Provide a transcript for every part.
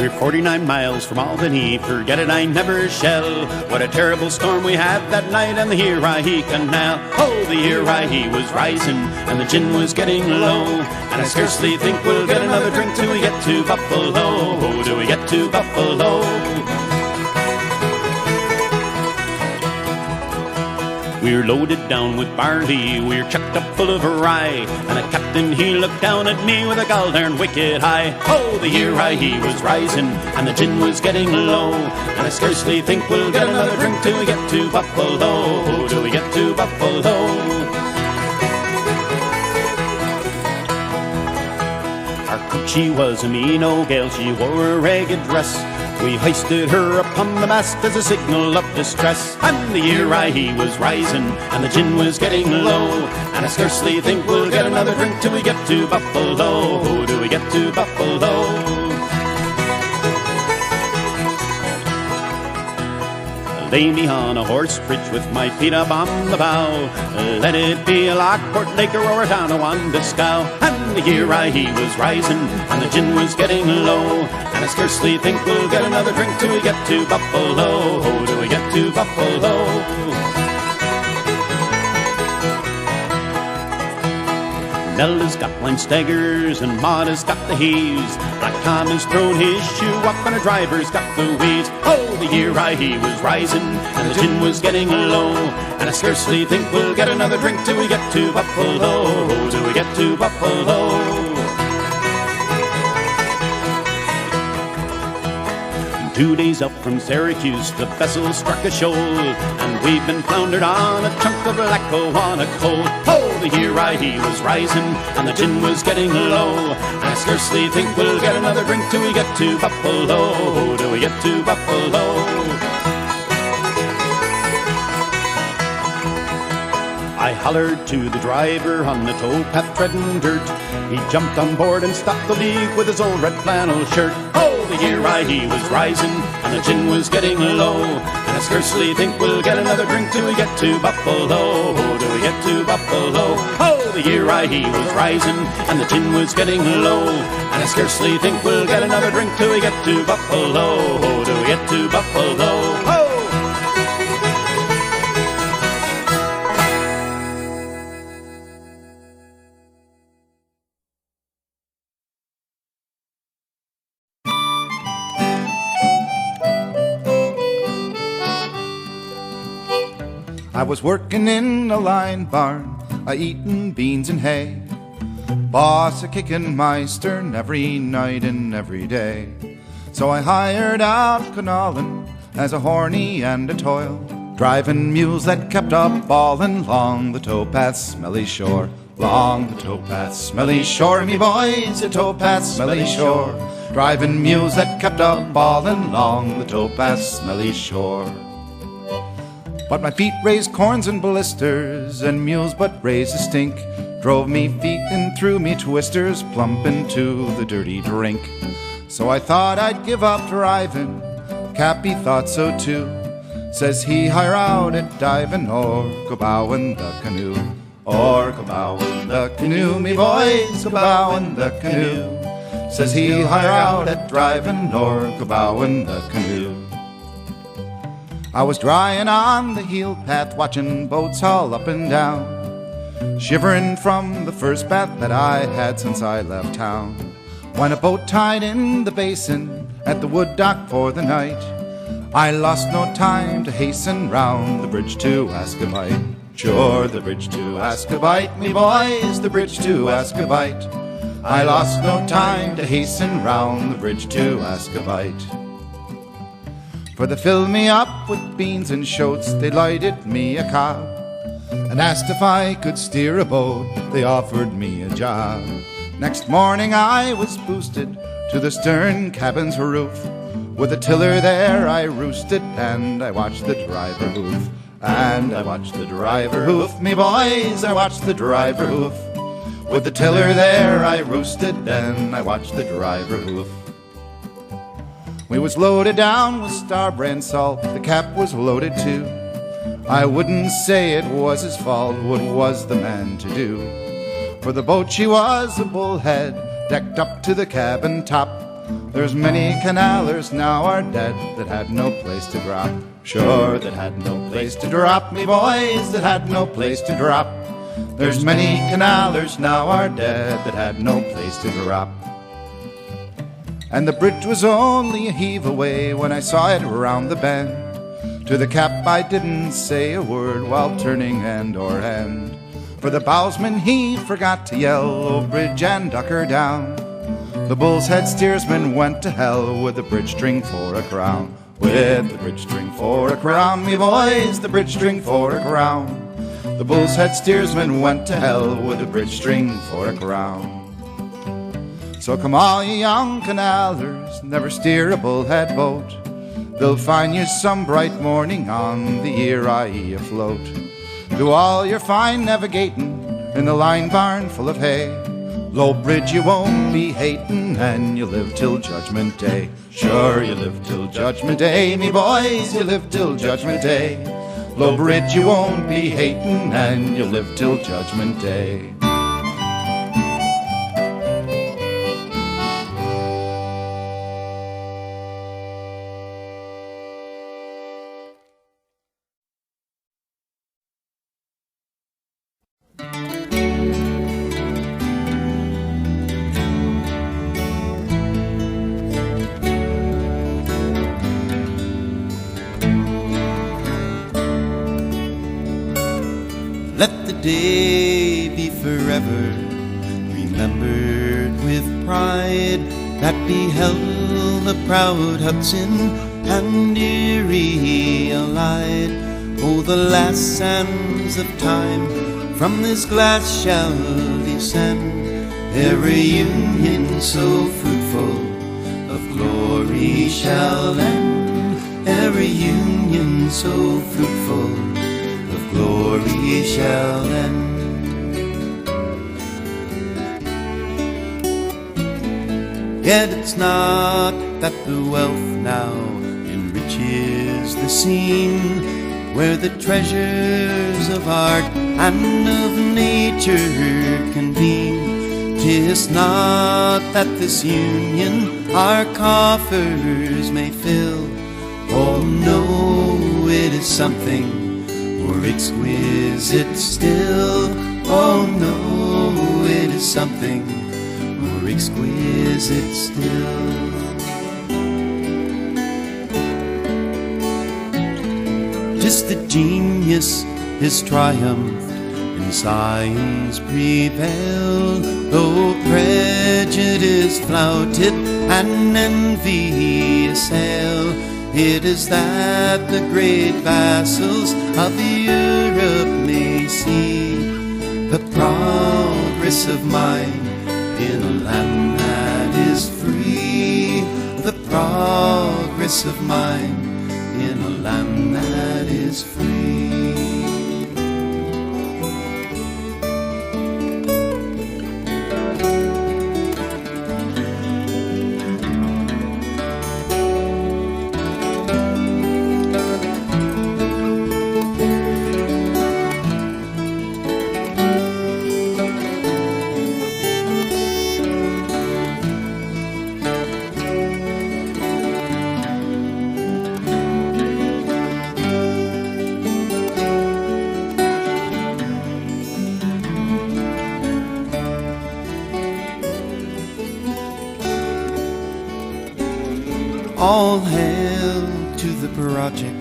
We're 49 miles from Albany, forget it, I never shall. What a terrible storm we had that night on the Erie Canal. Oh, the Erie was rising and the gin was getting low, and I scarcely think we'll get another drink till we get to Buffalo. Oh, do we get to Buffalo? We're loaded down with barley, we're chucked up full of rye, and a captain he looked down at me with a gol darn wicked eye. Oh, the Erie was rising and the gin was getting low, and I scarcely think we'll get another drink till we get to Buffalo. Oh, do we get to Buffalo? Our coochie was a mean old gal, she wore a ragged dress. We hoisted her upon the mast as a signal of distress, and the Erie was rising and the gin was getting low, and I scarcely think we'll get another drink till we get to Buffalo. Oh, do we get to Buffalo? Lay me on a horse bridge with my feet up on the bow. Let it be a Lockport Lake or a Tonawanda-Scow. And the Erie was rising and the gin was getting low, and I scarcely think we'll get another drink till we get to Buffalo. Oh, do we get to Buffalo? Nella's got blind staggers and Maud has got the heaves. Black Tom has thrown his shoe up and her driver's got the weeds. Oh, the Erie was rising and the gin was getting low, and I scarcely think we'll get another drink till we get to Buffalo. Oh, till we get to Buffalo. 2 days up from Syracuse, the vessel struck a shoal, and we've been floundered on a chunk of lacquer on a coal. Oh, the Erie was rising and the gin was getting low, and I scarcely think we'll get another drink till we get to Buffalo. Oh, till we get to Buffalo. I hollered to the driver on the towpath treading dirt. He jumped on board and stopped the leak with his old red flannel shirt. Oh, the Erie was rising and the gin was getting low, and I scarcely think we'll get another drink till we get to Buffalo. Oh, till we get to Buffalo. Oh, the Erie was rising and the gin was getting low, and I scarcely think we'll get another drink till we get to Buffalo. Oh, till we get to Buffalo. Oh! I was working in a line barn, a-eatin' beans and hay, boss a-kickin' my stern every night and every day. So I hired out Canal as a horny and a toil, driving mules that kept up bawlin' long the towpath smelly shore. Long the towpath smelly shore, me boys, the towpath smelly shore, driving mules that kept up bawlin' long the towpath smelly shore. But my feet raised corns and blisters, and mules but raised a stink, drove me feet and threw me twisters plump into the dirty drink. So I thought I'd give up driving, Cappy thought so too. Says he, hire out at diving or go bow in the canoe. Or go bow in the canoe, me boys, go bow in the canoe. Says he, hire out at driving or go bow in the canoe. I was drying on the heel path, watching boats haul up and down, shivering from the first bath that I had since I left town, when a boat tied in the basin at the wood dock for the night. I lost no time to hasten round the bridge to Ascabite. Sure, the bridge to Ascabite, me boys, the bridge to Ascabite. I lost no time to hasten round the bridge to Ascabite. For they filled me up with beans and shoats, they lighted me a cob, and asked if I could steer a boat, they offered me a job. Next morning I was boosted to the stern cabin's roof, with a tiller there I roosted, and I watched the driver hoof. And I watched the driver hoof, me boys, I watched the driver hoof. With the tiller there I roosted, and I watched the driver hoof. We was loaded down with star-brand salt, the cap was loaded too. I wouldn't say it was his fault, what was the man to do? For the boat she was a bullhead, decked up to the cabin top, There's many canalers now are dead that had no place to drop. Sure, that had no place to drop, me boys, that had no place to drop. There's many canalers now are dead that had no place to drop. And the bridge was only a heave away when I saw it round the bend. To the cap I didn't say a word while turning end o'er end. For the bowsman he forgot to yell, "Oh, bridge and duck her down." The bull's head steersman went to hell with the bridge string for a crown. With the bridge string for a crown, me boys, the bridge string for a crown. The bull's head steersman went to hell with the bridge string for a crown. So come all ye young canalers, never steer a bullhead boat. They'll find you some bright morning on the Erie afloat. Do all your fine navigating in the line barn full of hay. Low bridge you won't be hating, and you live till Judgment Day. Sure, you live till Judgment Day, me boys, you live till Judgment Day. Low bridge you won't be hating, and you live till Judgment Day. Let the day be forever remembered with pride that beheld the proud Hudson and Erie allied. Oh, the last sands of time from this glass shall descend, every union so fruitful of glory shall end, every union so fruitful glory shall end. Yet it's not that the wealth now enriches the scene where the treasures of art and of nature convene. 'Tis not that this union our coffers may fill. Oh no, it is something more exquisite still. Oh no, it is something more exquisite still. Just the genius is triumphed in science prevailed, though prejudice flouted and envy assailed. It is that the great vassals of Europe may see the progress of mind in a land that is free, the progress of mind in a land that is free. All hail to the project,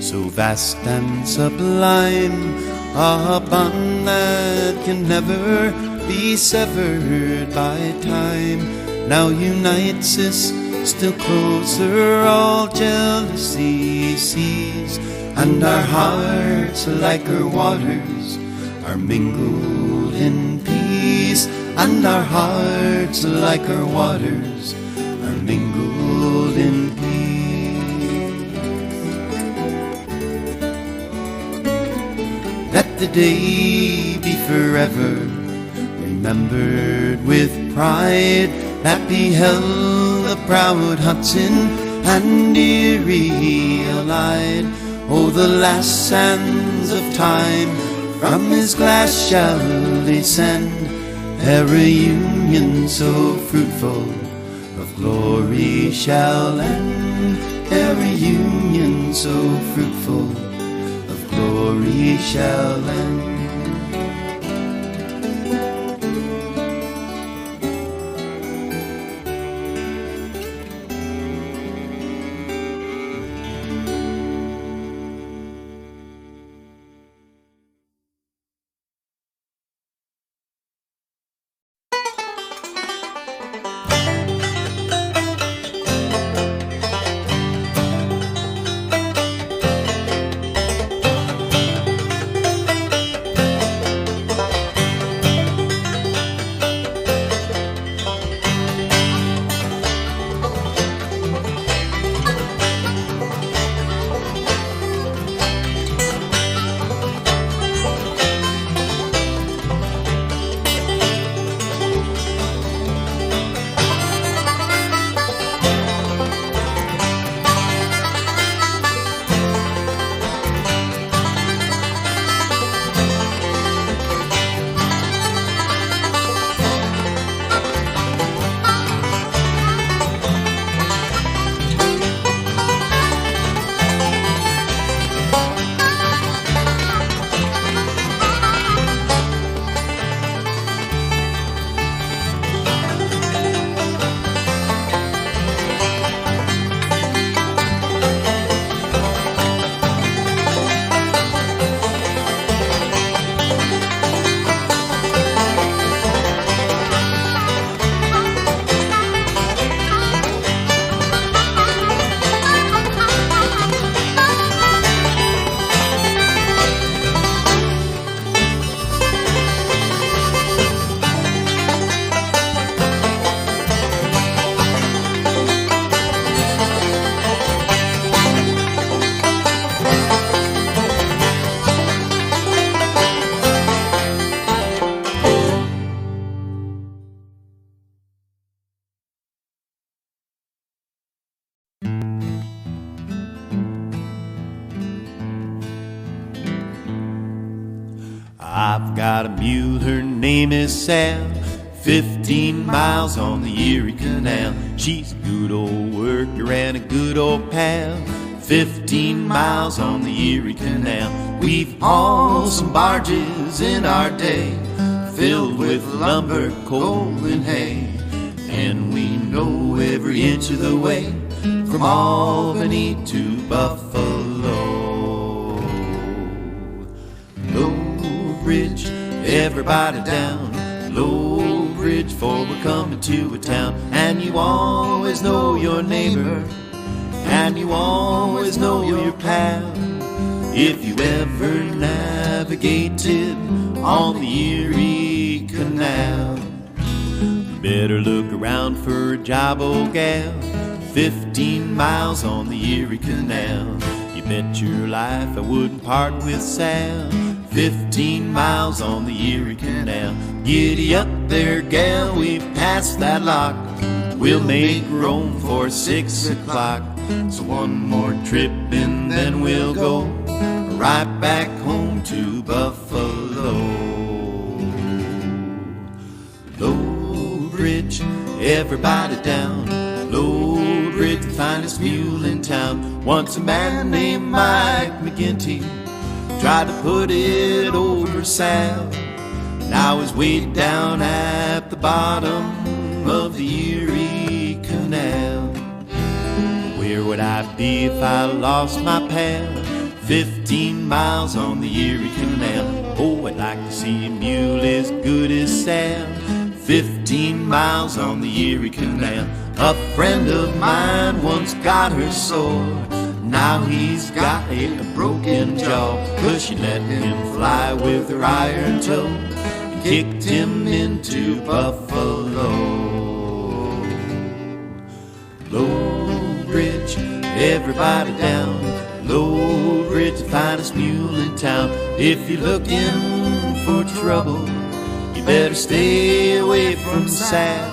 so vast and sublime, a bond that can never be severed by time. Now unites us still closer, all jealousy cease, and our hearts, like our waters, are mingled in peace, and our hearts, like our waters, are mingled in peace. Let the day be forever remembered with pride that beheld the proud Hudson and Erie allied. Oh, the last sands of time from his glass shall descend, a reunion so fruitful of glory shall end. Every union so fruitful of glory shall end. I've got a mule, her name is Sam, 15 miles on the Erie Canal. She's a good old worker and a good old pal, 15 miles on the Erie Canal. We've hauled some barges in our day, filled with lumber, coal, and hay, and we know every inch of the way from Albany to Buffalo. Low Bridge, everybody down, Low Bridge, for we're coming to a town. And you always know your neighbor, and you always know your pal, if you ever navigated on the Erie Canal. Better look around for a job, old gal, 15 miles on the Erie Canal. You bet your life I wouldn't part with Sal, 15 miles on the Erie Canal. Giddy up there, gal, we've passed that lock, we'll make Rome for 6 o'clock. So one more trip and then we'll go right back home to Buffalo. Low Bridge, everybody down, Low Bridge, the finest mule in town. Once a man named Mike McGinty tried to put it over Sal. Now he's way down at the bottom of the Erie Canal. Where would I be if I lost my pal, 15 miles on the Erie Canal? Oh, I'd like to see a mule as good as Sal, 15 miles on the Erie Canal. A friend of mine once got her sore, now he's got a broken jaw, 'cause she let him fly with her iron toe and kicked him into Buffalo. Low Bridge, everybody down, Low Bridge, the finest mule in town. If you're looking for trouble, you better stay away from Sal.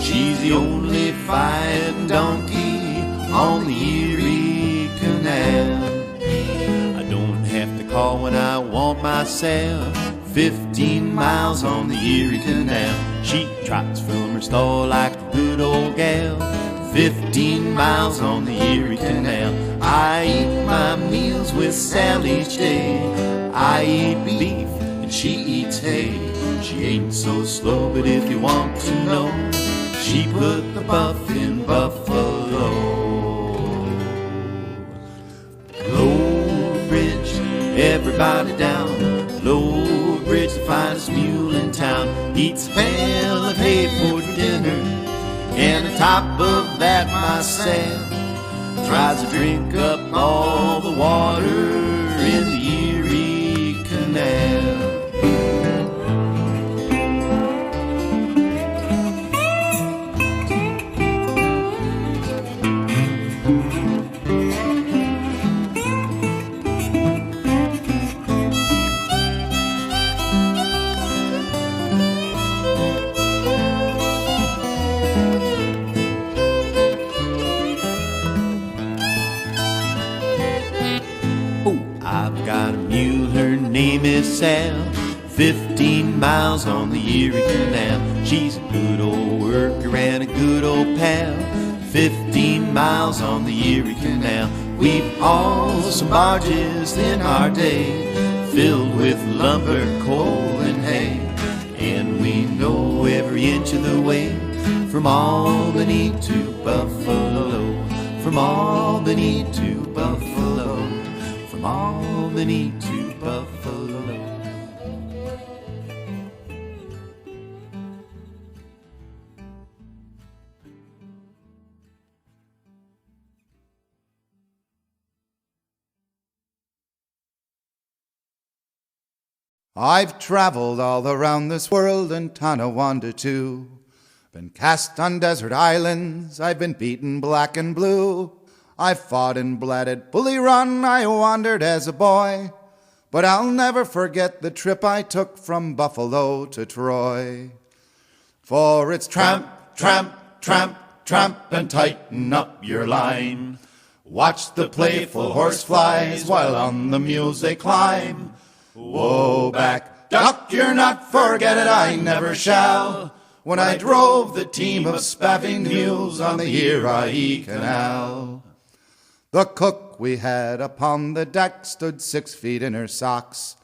She's the only fighting donkey on the Erie Canal. I don't have to call when I want my Sal, 15 miles on the Erie Canal. She trots from her stall like a good good old gal. 15 miles on the Erie Canal. I eat my meals with Sally each day. I eat beef and she eats hay. She ain't so slow, but if you want to know, she put the buff in Buffalo. Low Bridge, everybody down. Low Bridge, the finest mule in town. Eats a pail of hay for dinner, and on top of that myself tries to drink up all the water in the Erie Canal. I've got a mule, her name is Sal. 15 miles on the Erie Canal. She's a good old worker and a good old pal. 15 miles on the Erie Canal. We've hauled some barges in our day, filled with lumber, coal, and hay. And we know every inch of the way, from Albany to Buffalo. From Albany to Buffalo. From Albany to Buffalo. I've traveled all around this world and Tonawanda too. Been cast on desert islands, I've been beaten black and blue. I fought and bled at Bully Run, I wandered as a boy. But I'll never forget the trip I took from Buffalo to Troy. For it's tramp, tramp, tramp, tramp, and tighten up your line. Watch the playful horseflies while on the mules they climb. Whoa back, duck, you're not, forget it, I never shall. When I drove the team of spavined mules on the Erie Canal. The cook we had upon the deck stood 6 feet in her socks,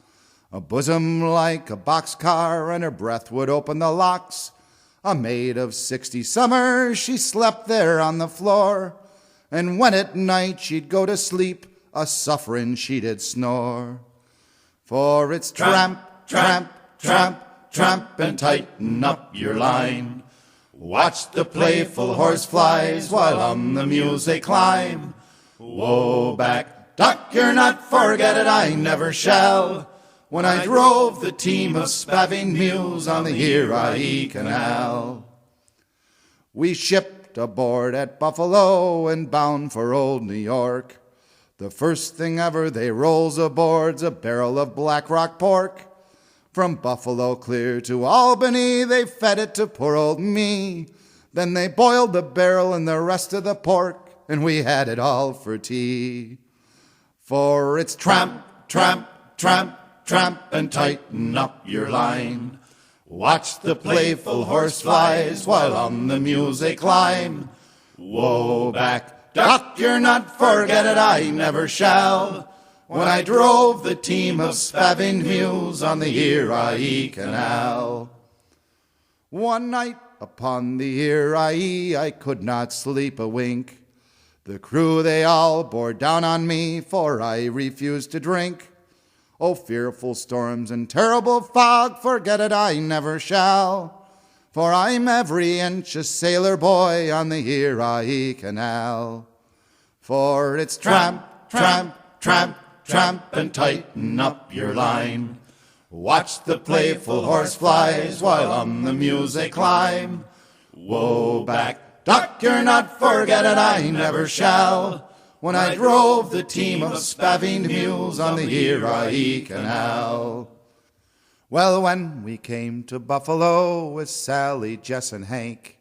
a bosom like a boxcar, and her breath would open the locks. A maid of 60 summers, she slept there on the floor, and when at night she'd go to sleep, a sufferin' she did snore. For it's tramp, tramp, tramp, tramp, and tighten up your line. Watch the playful horseflies while on the mules they climb. Whoa back, duck, you're not, forget it, I never shall. When I drove the team of spavined mules on the Erie Canal. We shipped aboard at Buffalo and bound for old New York. The first thing ever they rolls aboard's a barrel of Black Rock pork. From Buffalo clear to Albany, they fed it to poor old me. Then they boiled the barrel and the rest of the pork, and we had it all for tea. For it's tramp, tramp, tramp, tramp, and tighten up your line. Watch the playful horseflies while on the mules they climb. Whoa back, duck, you're not, forget it, I never shall. When I drove the team of spavined mules on the Erie Canal. One night upon the Erie I could not sleep a wink. The crew they all bore down on me, for I refused to drink. Oh, fearful storms and terrible fog, forget it, I never shall. For I'm every inch a sailor boy on the Erie Canal. For it's tramp, tramp, tramp, tramp, and tighten up your line. Watch the playful horseflies while on the mules they climb. Whoa back, duck, you're not, forget it, I never shall. When I drove the team of spavined mules on the Erie Canal. Well, when we came to Buffalo with Sally, Jess, and Hank,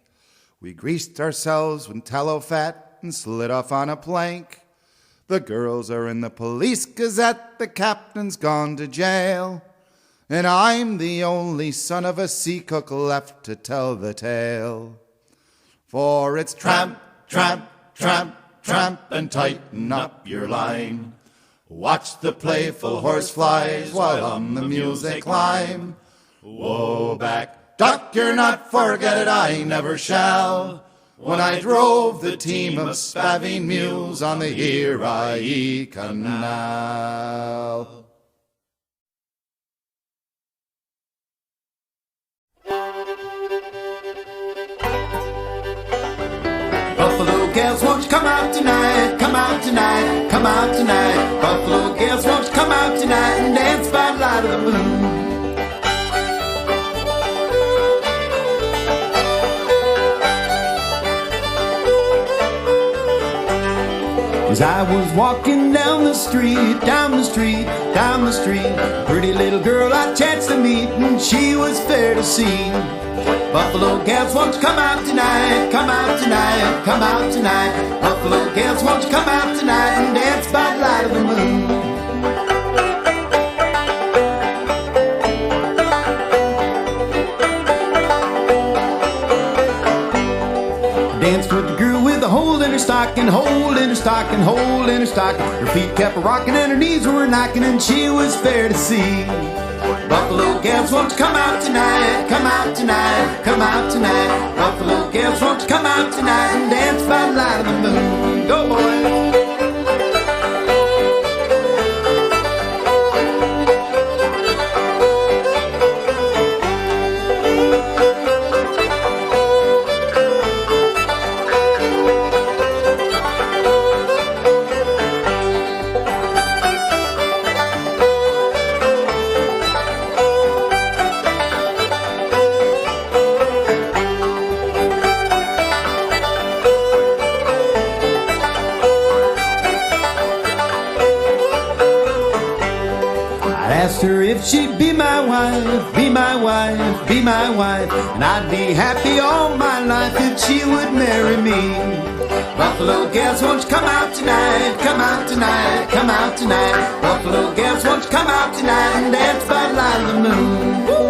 we greased ourselves with tallow fat and slid off on a plank. The girls are in the Police Gazette, the captain's gone to jail, and I'm the only son of a sea cook left to tell the tale. For it's tramp, tramp, tramp, tramp, and tighten up your line. Watch the playful horseflies while on the mules they climb. Whoa back, duck your nut, forget it, I never shall. When I drove the team of spaving mules on the Erie Canal. Buffalo gals, won't you come out tonight? Come out tonight, come out tonight. Buffalo gals, won't you come out tonight and dance by the light of the moon? As I was walking down the street, down the street, down the street, a pretty little girl I chanced to meet, and she was fair to see. Buffalo gals, won't you come out tonight? Come out tonight, come out tonight. Buffalo gals, won't you come out tonight and dance by the light of the moon? Danced with the girl with a hole in her stocking, hole in her stocking, hole in her stocking. Her feet kept rocking and her knees were knocking, and she was fair to see. Buffalo gals, won't you come out tonight? Come out tonight, come out tonight. Buffalo gals, won't you come out tonight and dance by the light of the moon? Go, boy! Asked her if she'd be my wife, be my wife, be my wife, and I'd be happy all my life if she would marry me. Buffalo gals, won't you come out tonight? Come out tonight, come out tonight. Buffalo gals, won't you come out tonight and dance by the light of the moon? Woo!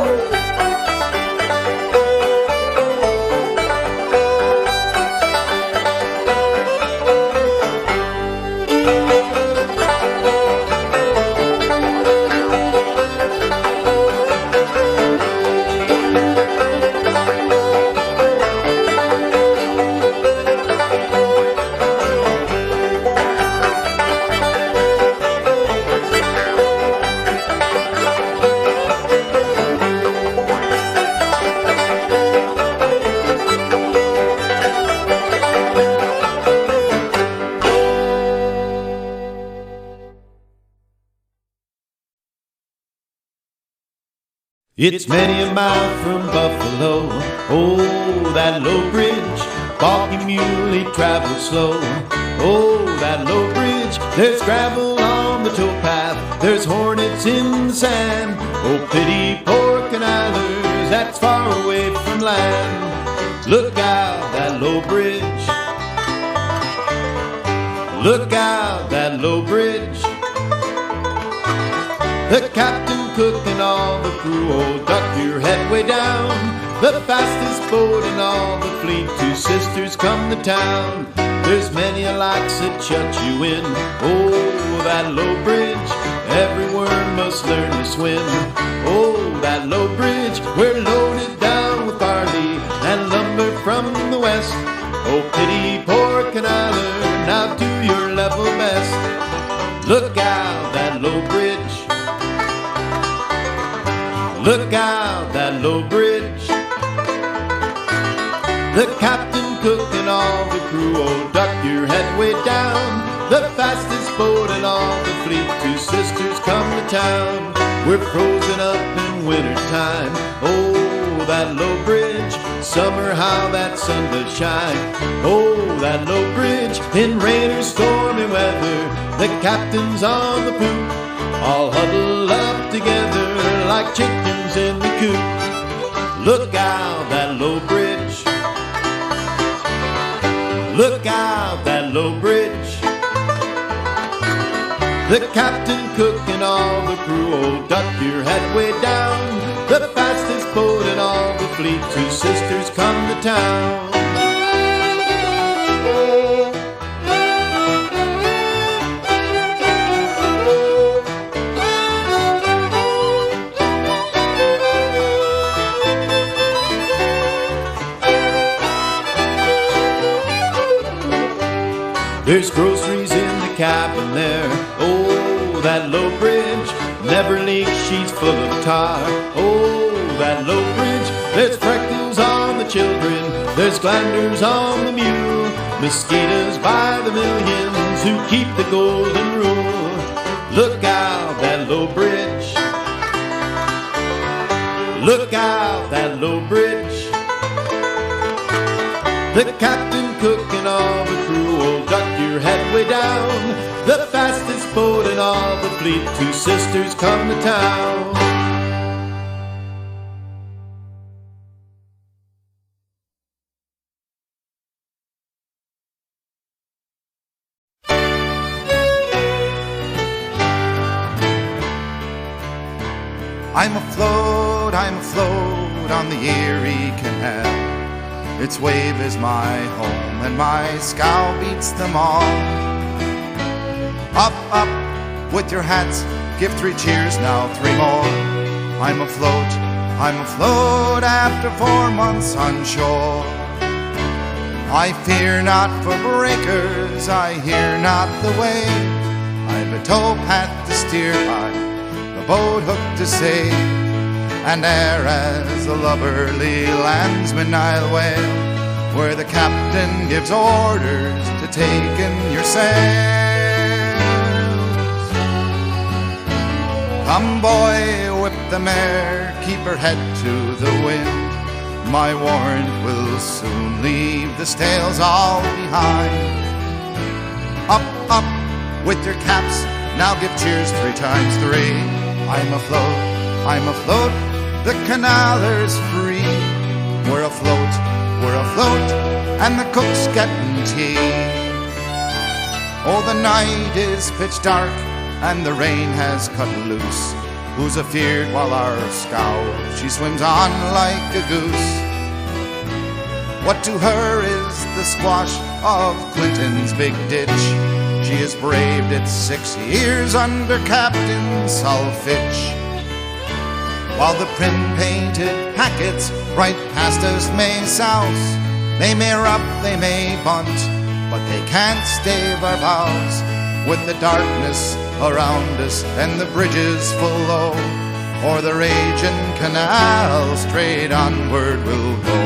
It's many a mile from Buffalo, oh, that low bridge, balky mule, he travels slow. Oh, that low bridge, there's gravel on the towpath, there's hornets in the sand. Oh, pity poor canalers, that's far away from land. Look out, that low bridge, look out, that low bridge. The captain, cook, and all the crew, oh, duck your head way down. The fastest boat in all the fleet, two sisters come to town. There's many a likes that shut you in, oh, that low bridge, every worm must learn to swim. Oh, that low bridge, we're loaded down with barley and lumber from the west. Oh, pity poor canaler, now do your level best. Look out, that low bridge, look out, that low bridge. The captain, cook, and all the crew, oh, duck your head way down. The fastest boat in all the fleet, two sisters come to town. We're frozen up in winter time, oh, that low bridge. Summer, how that sun does shine. Oh, that low bridge, in rain or stormy weather. The captain's on the poop, all huddled up together like chickens in the coop. Look out, that low bridge, look out, that low bridge. The captain, cook, and all the crew, oh, duck your head way down. The fastest boat in all the fleet, two sisters come to town. There's groceries in the cabin there. Oh, that low bridge never leaks, she's full of tar. Oh, that low bridge, there's freckles on the children, there's glanders on the mule, mosquitoes by the millions who keep the golden rule. Look out, that low bridge. Look out, that low bridge. The captain, cook, and all the crew will duck your head way down. The fastest boat in all the fleet, two sisters come to town. I'm afloat on the Erie Canal. Its wave is my home, and my scow beats them all. Up, up with your hats, give 3 cheers now, 3 more. I'm afloat after 4 months on shore. I fear not for breakers, I hear not the wave. I've a towpath to steer by, the boat hook to save, and ere as a lubberly landsman I'll wail, where the captain gives orders to take in your sails. Come boy, whip the mare, keep her head to the wind, my warrant will soon leave the stales all behind. Up, up with your caps, now give cheers 3 times 3. I'm afloat, the Canalers free. We're afloat, and the cook's getting tea. Oh, the night is pitch dark, and the rain has cut loose. Who's afeard while our scow, she swims on like a goose? What to her is the squash of Clinton's big ditch? She has braved it 6 years under Captain Sulfitch. While the prim-painted packets right past us may souse, they may rub, they may bunt, but they can't stave our bows. With the darkness around us and the bridges full low, o'er the raging canal straight onward we'll go.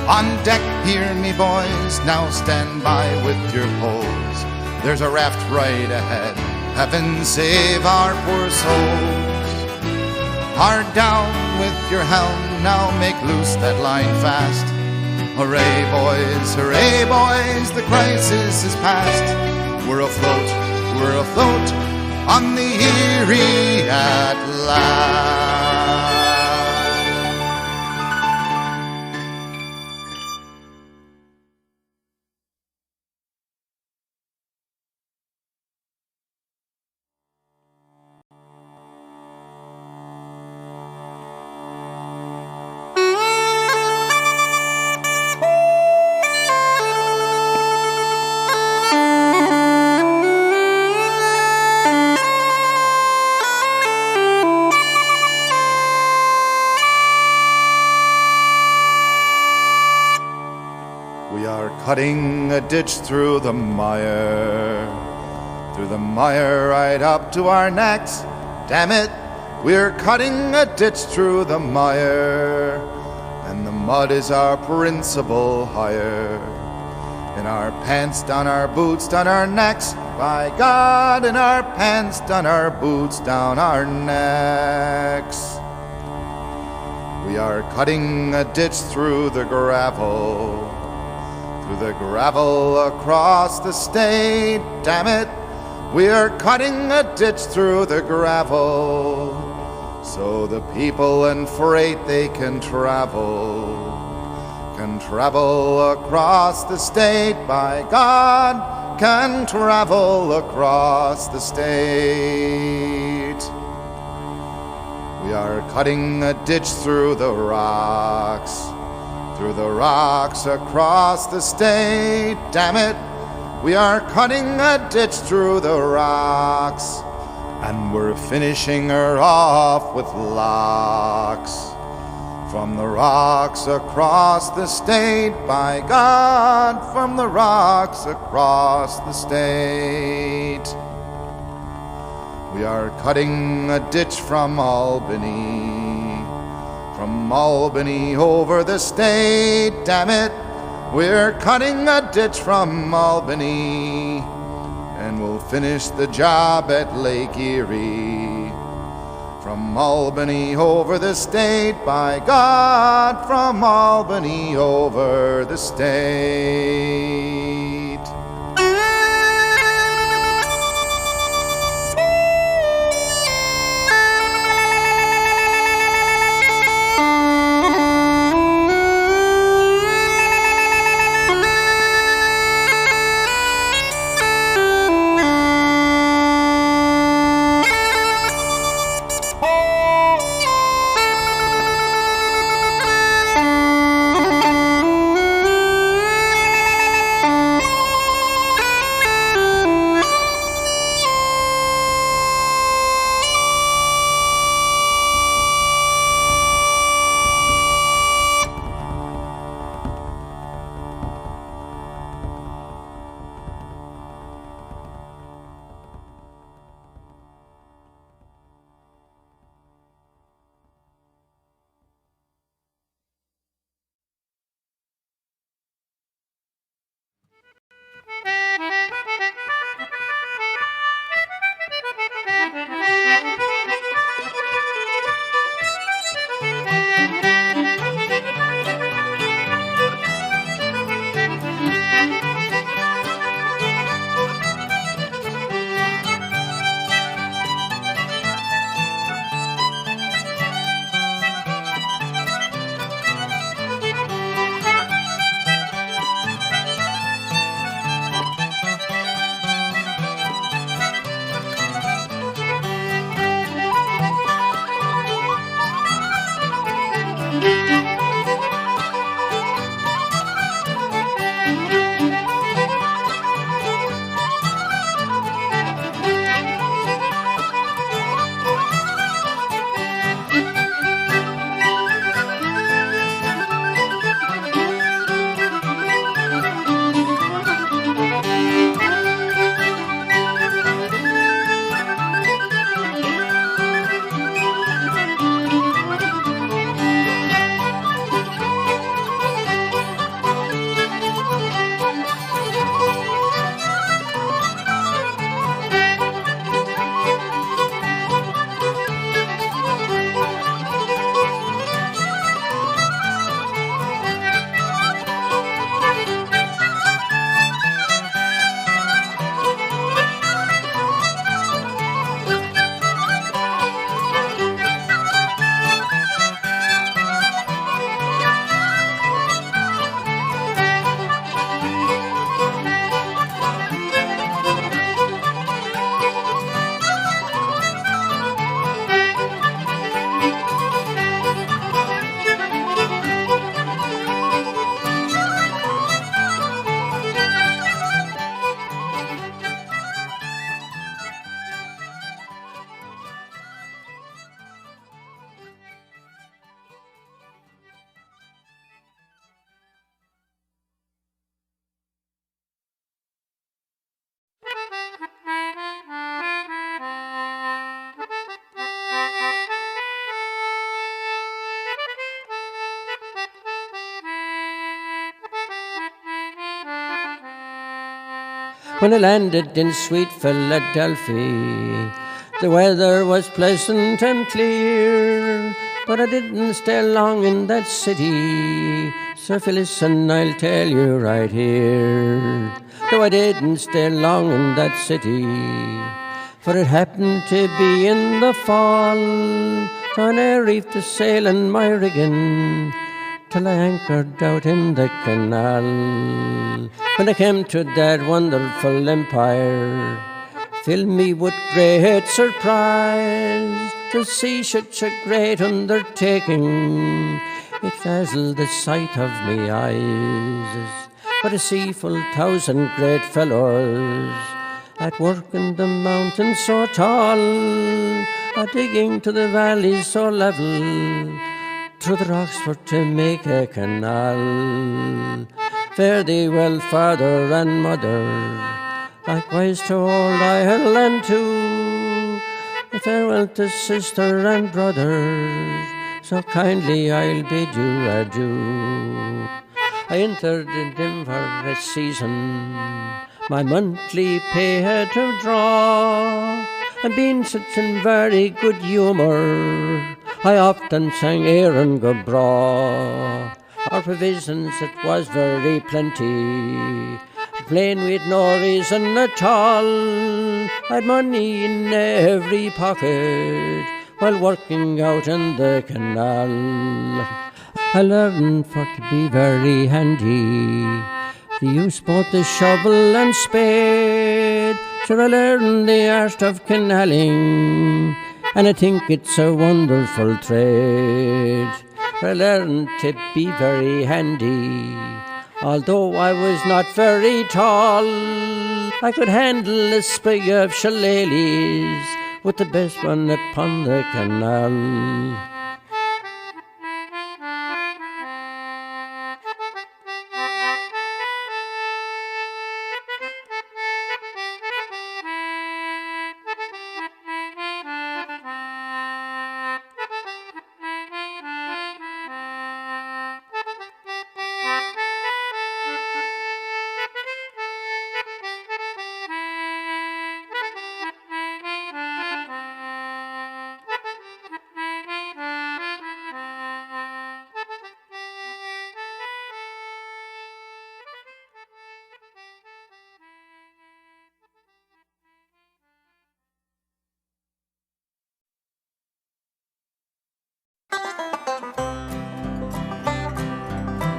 On deck, hear me boys, now stand by with your poles. There's a raft right ahead, heaven save our poor souls. Hard down with your helm, now make loose that line fast. Hooray boys, the crisis is past. We're afloat on the Erie at last. Cutting a ditch through the mire right up to our necks. Damn it, we're cutting a ditch through the mire, and the mud is our principal hire. In our pants, down our boots, down our necks. By God, in our pants, down our boots, down our necks. We are cutting a ditch through the gravel across the state. Damn it, we are cutting a ditch through the gravel, so the people and freight they can travel across the state. By God, can travel across the state. We are cutting a ditch through the rocks across the state. Damn it, we are cutting a ditch through the rocks, and we're finishing her off with locks. From the rocks across the state, by God, from the rocks across the state. We are cutting a ditch from Albany over the state, damn it. We're cutting a ditch from Albany, and we'll finish the job at Lake Erie. From Albany over the state, by God, from Albany over the state. When I landed in sweet Philadelphia, the weather was pleasant and clear, but I didn't stay long in that city. So if you listen, I'll tell you right here. No, I didn't stay long in that city, for it happened to be in the fall. On I reefed the sail in my rigging, till I anchored out in the canal. When I came to that wonderful empire, filled me with great surprise to see such a great undertaking. It dazzled the sight of me eyes. But I see full 1,000 great fellows at work in the mountains so tall, digging to the valleys so level, through the rocks for to make a canal. Fare thee well, father and mother, likewise to old Ireland too. Farewell to sister and brothers, so kindly I'll bid you adieu. I entered in him for a season, my monthly pay had to draw, and being such in very good humour, I often sang Erin go braw. Our provisions it was very plenty, plain we'd no reason at all. I'd money in every pocket while working out in the canal. I learned for to be very handy, the use both the shovel and spade. So I learned the art of canaling, and I think it's a wonderful trade. I learned to be very handy, although I was not very tall. I could handle a sprig of shillelaghs with the best one upon the canal.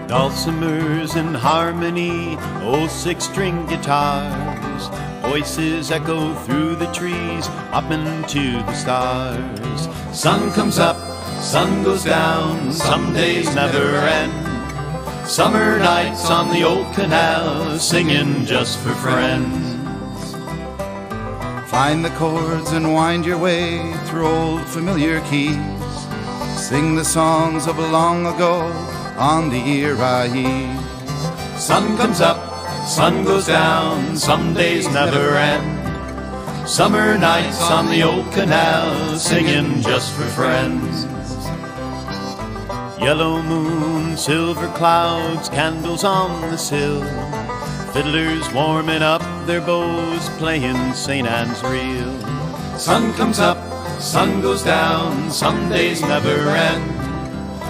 Dulcimers in harmony, old six-string guitars, voices echo through the trees, up into the stars. Sun comes up, sun goes down, some days never end. Summer nights on the old canal, singing just for friends. Find the chords and wind your way through old familiar keys. Sing the songs of long ago on the Erie. Sun comes up, sun goes down, some days never end. Summer nights on the old canal, singing just for friends. Yellow moon, silver clouds, candles on the sill, fiddlers warming up their bows, playing St. Anne's Reel. Sun comes up, sun goes down, some days never end.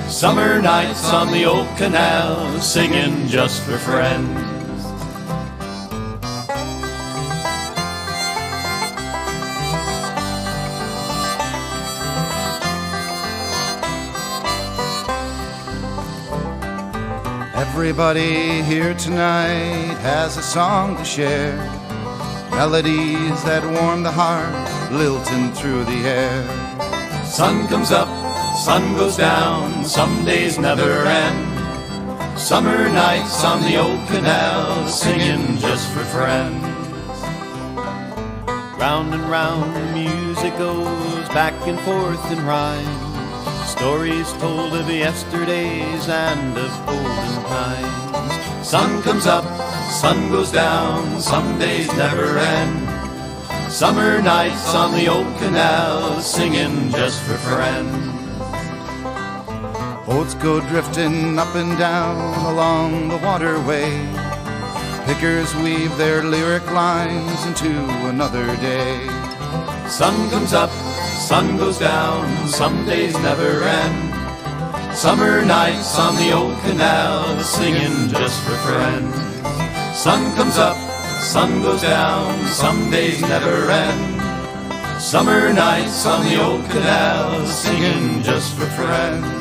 Summer nights on the old canal, singing just for friends. Everybody here tonight has a song to share, melodies that warm the heart, lilting through the air. Sun comes up, sun goes down, some days never end. Summer nights on the old canal, singing just for friends. Round and round the music goes, back and forth in rhyme, stories told of yesterdays and of olden times. Sun comes up, sun goes down, some days never end. Summer nights on the old canal, singing just for friends. Boats go drifting up and down along the waterway. Pickers weave their lyric lines into another day. Sun comes up, sun goes down, some days never end. Summer nights on the old canal, singing just for friends. Sun comes up, sun goes down, some days never end. Summer nights on the old canal, singing just for friends.